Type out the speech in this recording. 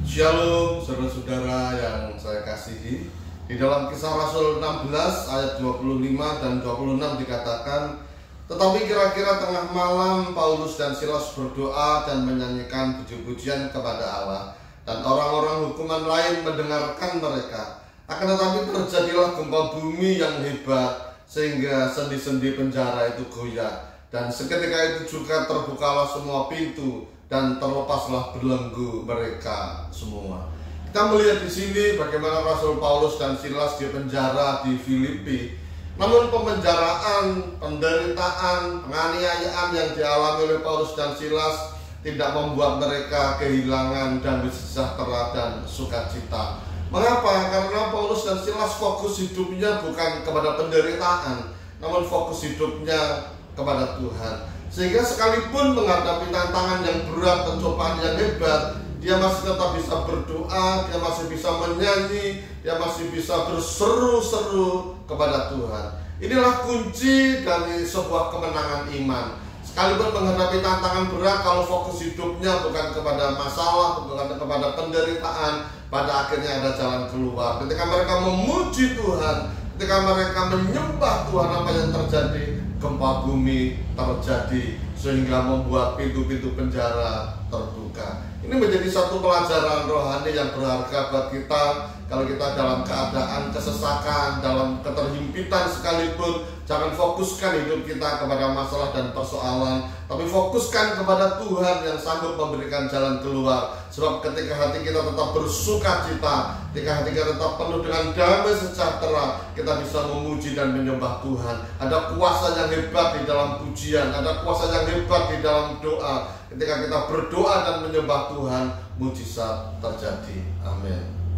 Shalom saudara-saudara yang saya kasihi. Di dalam Kisah Rasul 16 ayat 25 dan 26 dikatakan, tetapi kira-kira tengah malam Paulus dan Silas berdoa dan menyanyikan puji-pujian kepada Allah, dan orang-orang hukuman lain mendengarkan mereka. Akan tetapi terjadilah gempa bumi yang hebat, sehingga sendi-sendi penjara itu goyah, dan seketika itu juga terbukalah semua pintu dan terlepaslah belenggu mereka semua. Kita melihat di sini bagaimana Rasul Paulus dan Silas di penjara di Filipi. Namun pemenjaraan, penderitaan, penganiayaan yang dialami oleh Paulus dan Silas tidak membuat mereka kehilangan damai sejahtera dan sukacita. Mengapa? Karena Paulus dan Silas fokus hidupnya bukan kepada penderitaan, namun fokus hidupnya kepada Tuhan. Sehingga sekalipun menghadapi tantangan yang berat, pencobaan yang hebat, dia masih tetap bisa berdoa, dia masih bisa menyanyi, dia masih bisa berseru-seru kepada Tuhan. Inilah kunci dari sebuah kemenangan iman. Sekalipun menghadapi tantangan berat, kalau fokus hidupnya bukan kepada masalah, bukan kepada penderitaan, pada akhirnya ada jalan keluar. Ketika mereka memuji Tuhan, ketika mereka menyembah Tuhan, apa yang terjadi? Gempa bumi terjadi sehingga membuat pintu-pintu penjara terbuka. Ini menjadi satu pelajaran rohani yang berharga buat kita. Kalau kita dalam keadaan kesesakan, dalam keterhimpitan sekalipun, jangan fokuskan hidup kita kepada masalah dan persoalan, tapi fokuskan kepada Tuhan yang sanggup memberikan jalan keluar. Sebab ketika hati kita tetap bersuka cita, ketika hati kita tetap penuh dengan damai sejahtera, kita bisa memuji dan menyembah Tuhan. Ada kuasa yang hebat di dalam pujian, ada kuasa yang hebat di dalam doa. Ketika kita berdoa dan menyembah Tuhan, mujizat terjadi. Amin.